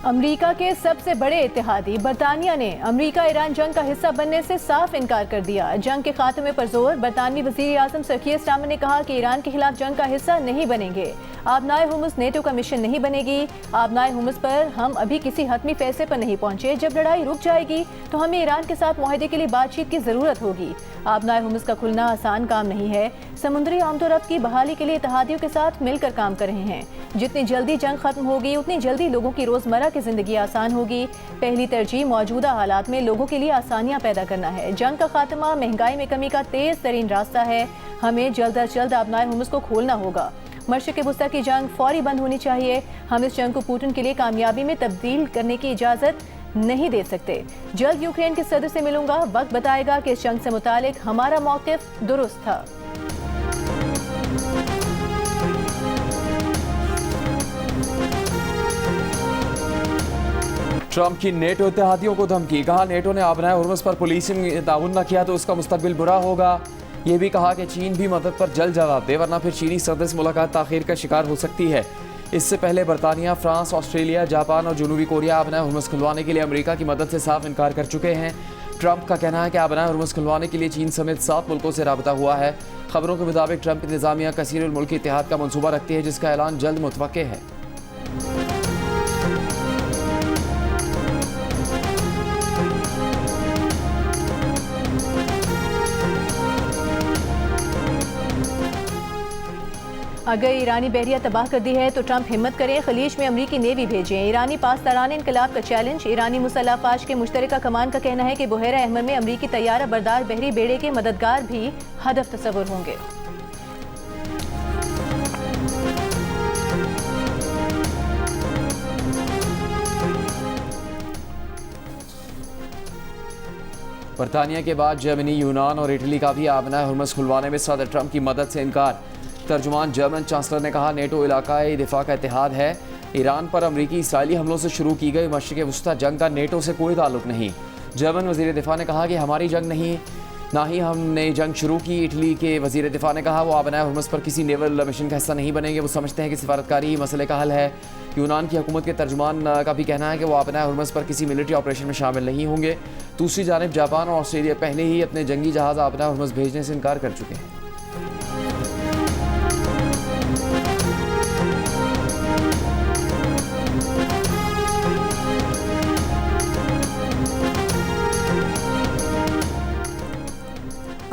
America के सबसे बड़े इत्तेहादी बरतानिया ने अमेरिका ईरान जंग का हिस्सा बनने से साफ इनकार कर दिया। जंग के खात्मे पर जोर। बरतानवी वज़ीर आज़म सर कीर स्टारमर ने कहा कि ईरान के खिलाफ जंग का हिस्सा नहीं बनेंगे। आबनाए हुर्मुज़ नेटो का मिशन नहीं बनेगी। आबनाए हुर्मुज़ पर हम अभी किसी हतमी फैसले पर नहीं पहुंचे। जब लड़ाई रुक जाएगी तो हमें ईरान के साथ मुआहदे के लिए बातचीत की जरूरत होगी। आबनाए हुर्मुज़ का खुलना आसान काम नहीं है। समुद्री आमदोरफ्त की बहाली के लिए इत्तेहादियों के साथ मिलकर काम कर रहे हैं। जितनी जल्दी जंग खत्म होगी उतनी जल्दी लोगों की रोजमर्रा की जिंदगी आसान होगी। पहली तरजीह मौजूदा हालात में लोगों के लिए आसानियां पैदा करना है। जंग का खात्मा महंगाई में कमी का तेज तरीन रास्ता है। हमें जल्द अज जल्द आबनाए हुर्मुज़ को खोलना होगा। मशरिक़ वस्ता की जंग फौरी बंद होनी चाहिए। हम इस जंग को पुतिन के लिए कामयाबी में तब्दील करने की इजाज़त नहीं दे सकते। जल्द यूक्रेन के सदर से मिलूंगा। वक्त बताएगा कि इस जंग से मुतालिक हमारा मौक़िफ़ दुरुस्त था। ट्रंप की नेटो इत्तेहादियों को धमकी। कहा नेटो ने आबनाए हुर्मुज़ पर पुलिसिंग ताउन न किया तो उसका मुस्तकबिल बुरा होगा। ये भी कहा कि चीन भी मदद पर जल्द जवाब दे वरना फिर चीनी सदर से मुलाकात ताख़ीर का शिकार हो सकती है। इससे पहले बरतानिया, फ्रांस, ऑस्ट्रेलिया, जापान और जनूबी कोरिया आबनाए हुर्मुज़ खुलवाने के लिए अमेरिका की मदद से साफ इनकार कर चुके हैं। ट्रंप का कहना है कि आबनाए हुर्मुज़ खुलवाने के लिए चीन समेत 7 मुल्कों से राबता हुआ है। खबरों के मुताबिक ट्रंप इंतज़ामिया कसीरुल मुल्की इत्तेहाद का मंसूबा रखती है जिसका ऐलान जल्द मुतवक्के है। अगर ईरानी बहरिया तबाह कर दी है तो ट्रंप हिम्मत करें, खलीज में अमरीकी नेवी भेजें। ईरानी पासदारान इनकलाब का चैलेंज। ईरानी मुसल्लह अफवाज के मुश्तरका कमान का कहना है कि बुहेरा अहमर में अमरीकी तैयारा बरदार बहरी बेड़े के मददगार भी हदफ तस्वुर होंगे। बरतानिया के बाद जर्मनी, यूनान और इटली का भी आबनाए हुर्मुज़ खुलवाने में सदर ट्रंप की मदद से इनकार। तर्जुमान जर्मन चांसलर ने कहा नेटो इलाकाई दिफा का इत्तेहाद है। ईरान पर अमरीकी इसराइली हमलों से शुरू की गई मशरिक़ वस्ता जंग का नेटो से कोई ताल्लुक नहीं। जर्मन वज़ीर दिफा ने कहा कि हमारी जंग नहीं, ना ही हमने जंग शुरू की। इटली के वज़ीर दिफा ने कहा वो आबनाए हुर्मुज़ पर किसी नेवल मिशन का हिस्सा नहीं बनेंगे। वो समझते हैं कि सिफारतकारी ही मसले का हल है। यूनान की हुकूमत के तर्जुमान का भी कहना है कि वो आबनाए हुर्मुज़ पर किसी मिलिट्री ऑपरेशन में शामिल नहीं होंगे। दूसरी जानिब जापान और ऑस्ट्रेलिया पहले ही अपने जंगी जहाज़ आबनाए हुर्मुज़ भेजने से इनकार कर चुके हैं।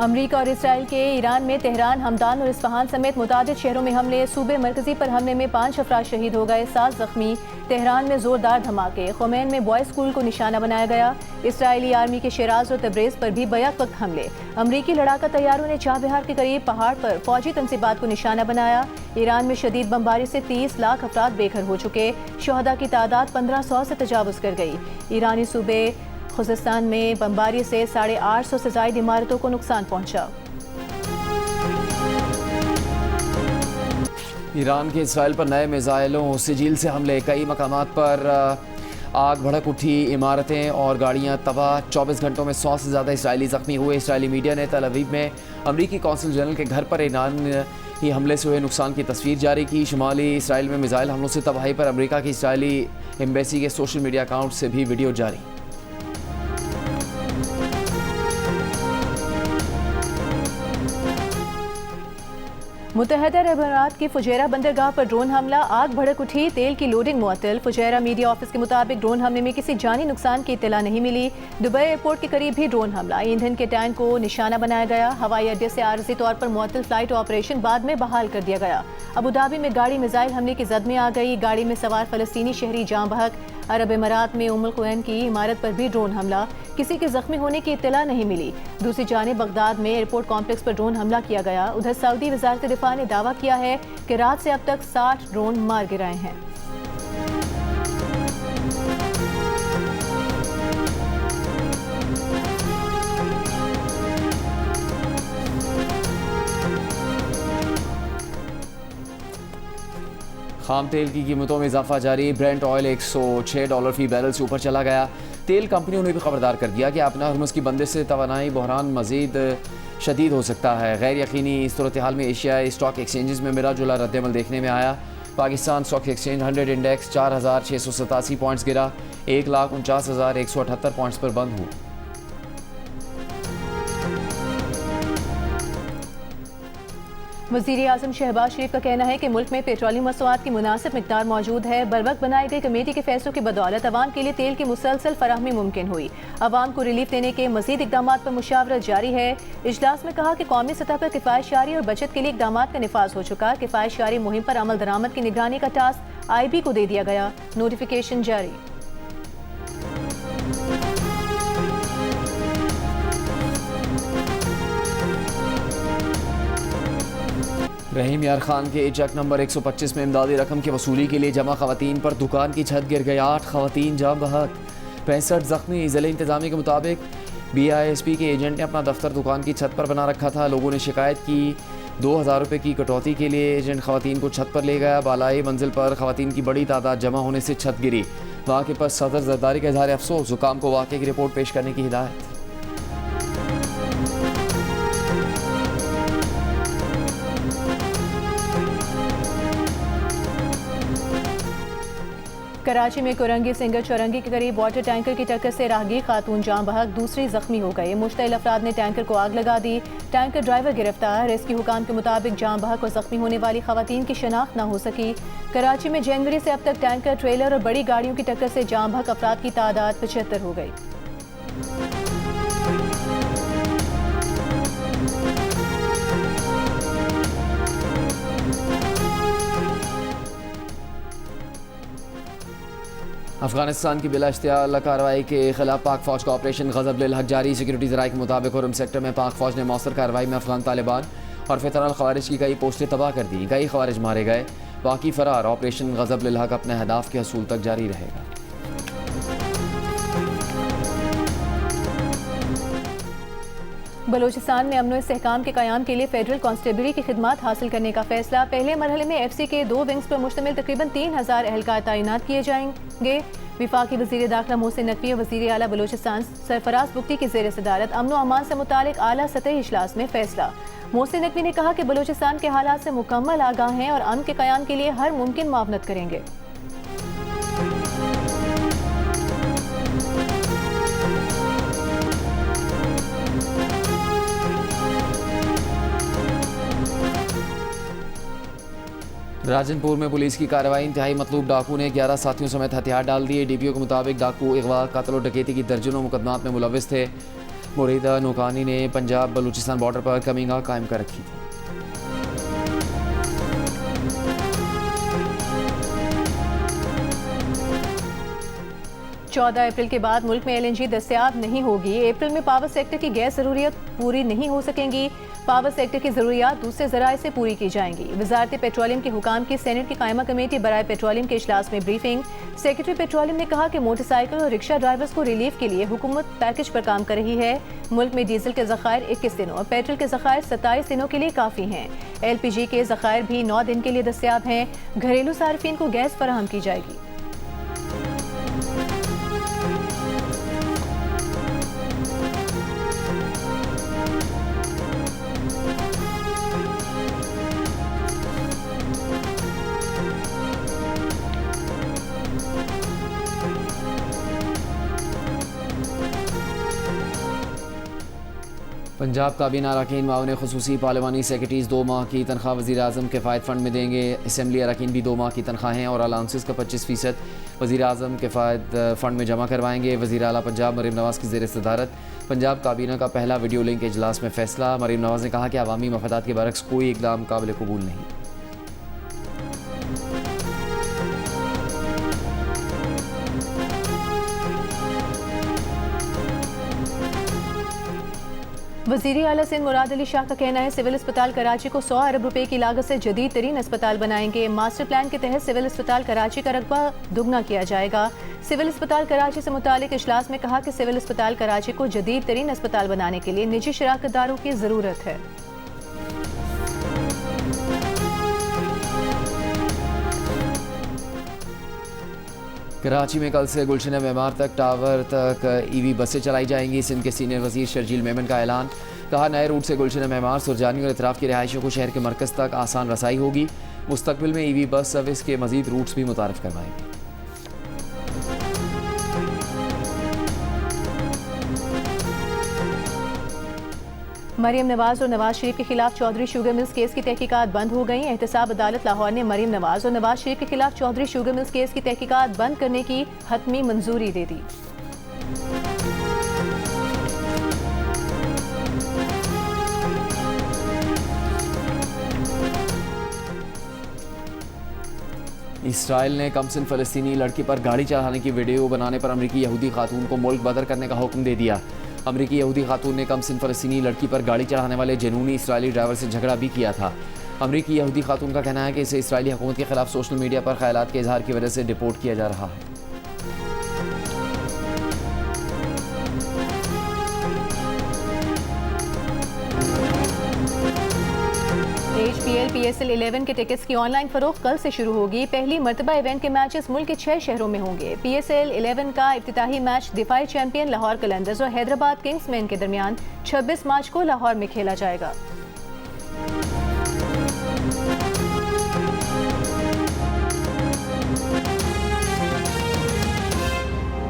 अमरीका और इसराइल के ईरान में तेहरान, हमदान और इस्फहान समेत मुतादिद शहरों में हमले। सूबे मरकजी पर हमले में 5 अफराद शहीद हो गए, 7 जख्मी। तेहरान में जोरदार धमाके। खुमैन में बॉयज स्कूल को निशाना बनाया गया। इसराइली आर्मी के शिराज और तब्रेज़ पर भी बैक वक्त हमले। अमरीकी लड़ाका तैयारों ने चाबहार के करीब पहाड़ पर फौजी तनसीबात को निशाना बनाया। ईरान में शदीद बमबारी से 30 लाख अफराद बेघर हो चुके। शुहदा की तादाद 1500 से तजावुज़ कर गई। ईरानी सूबे खुज़स्तान में बमबारी से 850 से ज़ायद इमारतों को नुकसान पहुंचा। ईरान के इसराइल पर नए मिसाइलों से झील से हमले। कई मकामात पर आग भड़क उठी। इमारतें और गाड़ियां तबाह। 24 घंटों में 100 से ज़्यादा इसराइली ज़ख्मी हुए। इसराइली मीडिया ने तल अवीव में अमरीकी कौंसल जनरल के घर पर ईरानी हमले से हुए नुकसान की तस्वीर जारी की। शुमाली इसराइल में मिसाइल हमलों से तबाही पर अमरीका की इसराइली एम्बेसी के सोशल मीडिया अकाउंट से भी वीडियो जारी। मुत्तहदा अरब अमीरात की फुजैरा बंदरगाह पर ड्रोन हमला। आग भड़क उठी। तेल की लोडिंग मुअत्तल। फुजैरा मीडिया ऑफिस के मुताबिक ड्रोन हमले में किसी जानी नुकसान की इत्तला नहीं मिली। दुबई एयरपोर्ट के करीब भी ड्रोन हमला। ईंधन के टैंक को निशाना बनाया गया। हवाई अड्डे से आरजी तौर पर मुअत्तल फ्लाइट ऑपरेशन बाद में बहाल कर दिया गया। अबू धाबी में गाड़ी मिसाइल हमले की जद में आ गई। गाड़ी में सवार फलस्तीनी शहरी जाँ बहक। अरब अमीरात में उम्मुल कुवैन की इमारत पर भी ड्रोन हमला। किसी के जख्मी होने की इत्तला नहीं मिली। दूसरी जानिब बगदाद में एयरपोर्ट कॉम्प्लेक्स पर ड्रोन हमला किया गया। उधर सऊदी वज़ारत दिफा ने दावा किया है कि रात से अब तक 60 ड्रोन मार गिराए हैं। खाम तेल की कीमतों में इजाफा जारी। ब्रेंट ऑयल $106 फी बैरल से ऊपर चला गया। तेल कंपनियों ने भी खबरदार कर दिया कि आबनाए हुर्मुज़ की बंदिश से तवानाई बहरान मज़ीद शदीद हो सकता है। गैर यकीनी इस सूरत हाल में एशियाई स्टॉक एक्सचेंजेस में मिला जुला रद्दमल देखने में आया। Pakistan stock exchange 100 index 4,687 points गिरा, 1,49,178 पॉइंट्स पर बंद हुआ। वज़ीर आज़म शहबाज शरीफ का कहना है कि मुल्क में पेट्रोलियम मसनूआत की मुनासिब मिकदार मौजूद है। बरवक्त बनाई गई कमेटी के फैसलों की बदौलत अवाम के लिए तेल की मुसलसल फराहमी मुमकिन हुई। अवाम को रिलीफ देने के मजीद इकदाम पर मुशावरत जारी है। इजलास में कहा कि कौमी सतह पर किफ़ायतशारी और बचत के लिए इकदाम का निफाज हो चुका। किफ़ायतशारी मुहिम पर अमल दरामद की निगरानी का टास्क IB को दे दिया गया। नोटिफिकेशन जारी। रहीम यार खान के चेक नंबर 125 में इमदादी रकम की वसूली के लिए जमा खवातीन पर दुकान की छत गिर गई, 8 खवातीन जाम बहक, 65 जख्मी। ज़िले इंतजामी के मुताबिक BISP के एजेंट ने अपना दफ्तर दुकान की छत पर बना रखा था। लोगों ने शिकायत की, 2,000 रुपये की कटौती के लिए एजेंट खवातीन को छत पर ले गया। बालाई मंजिल पर खवातीन की बड़ी तादाद जमा होने से छत गिरी। वाक़े पर सदर जरदारी का इजहार अफसोस, हुकाम को वाक़े की रिपोर्ट पेश करने की हिदायत। कराची में कोरंगी सिंगर चौरंगी के करीब वाटर टैंकर की टक्कर से राहगीर खातून जाम बहक, दूसरी जख्मी हो गई। मुश्तइल अफराद ने टैंकर को आग लगा दी। टैंकर ड्राइवर गिरफ्तार। रेस्क्यू हुकाम के मुताबिक जाम बहक और जख्मी होने वाली खवातीन की शनाख्त न हो सकी। कराची में जनवरी से अब तक टैंकर, ट्रेलर और बड़ी गाड़ियों की टक्कर से जाम बहक अफराद की तादाद 75 हो गई। अफगानिस्तान की बिला इश्तियाल कार्रवाई के खिलाफ पाक फौज का ऑपरेशन गजब लिल हक जारी। सिक्योरिटी ज़राए के मुताबिक हुरम सेक्टर में पाक फौज ने मौसर कार्रवाई में अफगान तालिबान और फितरल खवारिज की कई पोस्टें तबाह कर दी, कई खवारिज मारे गए, बाकी फरार। ऑपरेशन गजब लिल हक अपने अहदाफ के हसूल तक जारी रहेगा। बलूचिस्तान में अमन इस्तेहकाम के क़याम के लिए फेडरल कांस्टेबली की खिदमात हासिल करने का फैसला। पहले मरहले में FC के 2 विंग्स पर मुश्तमिल तकरीबन 3,000 एहलकार तैनात किए जाएंगे। विफाकी वज़ीर दाखिला मोहसिन नकवी और वज़ीर आला बलूचिस्तान सरफराज बुख्ती की ज़ेर सदारत अमन व अमान से मुतालिक आला सतही इजलास में फैसला। मोहसिन नकवी ने कहा कि बलूचिस्तान के हालात से मुकम्मल आगाह हैं और अमन के क़याम के लिए हर मुमकिन मुआवनत करेंगे। राजनपुर में पुलिस की कार्रवाई, इंतहाई मतलूब डाकू ने 11 साथियों समेत हथियार डाल दिए। DPO के मुताबिक डाकू अगवा, कत्ल और डकैती की दर्जनों मुकदमात में मुलविस थे। मुरीदा नौकानी ने पंजाब बलूचिस्तान बॉर्डर पर कमिंगा कायम कर रखी थी। 14 अप्रैल के बाद मुल्क में LNG दस्तयाब नहीं होगी। अप्रैल में पावर सेक्टर की गैस ज़रूरियत पूरी नहीं हो सकेंगी। पावर सेक्टर की ज़रूरियात दूसरे ज़राए से पूरी की जाएंगी। वज़ारत पेट्रोलियम के हुकाम की सेनेट की कायमा कमेटी बराए पेट्रोलियम के इजलास में ब्रीफिंग। सेक्रेटरी पेट्रोलियम ने कहा कि मोटरसाइकिल और रिक्शा ड्राइवर्स को रिलीफ के लिए हुकूमत पैकेज पर काम कर रही है। मुल्क में डीजल के ज़खायर 21 दिनों और पेट्रोल के ज़खायर 27 दिनों के लिए काफ़ी हैं। LPG के ज़खायर भी 9 दिन के लिए दस्तयाब हैं। घरेलू सार्फिन को गैस फराहम की जाएगी। पंजाब काबीना अरकान मावन खुसूसी पार्लिमानी सेक्रेटरीज 2 माह की तनख्वाह वज़ीर आज़म किफ़ायत फ़ंड में देंगे। असम्बली अरकान भी 2 माह की तनख्वाहें और अलाउंसेस का 25% वज़ीर आज़म किफ़ायत फ़ंड में जमा करवाएंगे। वज़ीर आला पंजाब मरीम नवाज़ की ज़ेर सदारत पंजाब काबीना का पहला वीडियो लिंक इजलास में फैसला। मरीम नवाज़ ने कहा कि अवामी मफादात के बरक्स कोई इकदाम काबिल कबूल नहीं। वज़ीर आला सिंध मुराद अली शाह का कहना है सिविल अस्पताल कराची को 100 अरब रुपए की लागत से जदीद तरीन अस्पताल बनाएंगे। मास्टर प्लान के तहत सिविल अस्पताल कराची का रकबा दुगना किया जाएगा। सिविल अस्पताल कराची से मुतालिक इजलास में कहा कि सिविल अस्पताल कराची को जदीद तरीन अस्पताल बनाने के लिए निजी शराकतदारों की ज़रूरत है। कराची में कल से गुलशन मेमार तक टावर तक EV बसें चलाई जाएंगी। सिंध के सीनियर वजीर शर्जील मेमन का ऐलान। कहा नए रूट से गुलशन मेमार, सुरजानी और इतराफ़ की रिहायशियों को शहर के मरकज़ तक आसान रसाई होगी। मुस्तकबिल में EV बस सर्विस के मजीद रूट्स भी मुतारिफ करवाएंगे। मरीम नवाज और नवाज शरीफ के खिलाफ चौधरी शुगर मिल्स केस की तहकीकात बंद हो गई। एहतसाब अदालत लाहौर ने मरीम नवाज और नवाज शरीफ के खिलाफ चौधरी शुगर मिल्स केस की तहकीकात बंद करने की हतमी मंजूरी दे दी। इसराइल ने कमसिन फ़लस्तीनी लड़की पर गाड़ी चढ़ाने की वीडियो बनाने पर अमरीकी यहूदी खातून को मुल्क बदर करने का हुक्म दे दिया। अमरीकी यहूदी खातून ने कमसिन फ़लस्तीनी लड़की पर गाड़ी चढ़ाने वाले जनूनी इसराइली ड्राइवर से झगड़ा भी किया था। अमरीकी यहूदी खातून का कहना है कि इसे इसराइली हुकूमत के खिलाफ सोशल मीडिया पर ख्यालात के इजहार की वजह से डिपोर्ट किया जा रहा है। HPL PSL 11 के टिकट्स की ऑनलाइन फरोख्त कल से शुरू होगी। पहली मरतबा इवेंट के मैचेस मुल्क के 6 शहरों में होंगे। PSL 11 का इफ्तिताही मैच दिफाई चैंपियन लाहौर कलंदर्स और हैदराबाद किंग्समैन के दरमियान 26 मार्च को लाहौर में खेला जाएगा।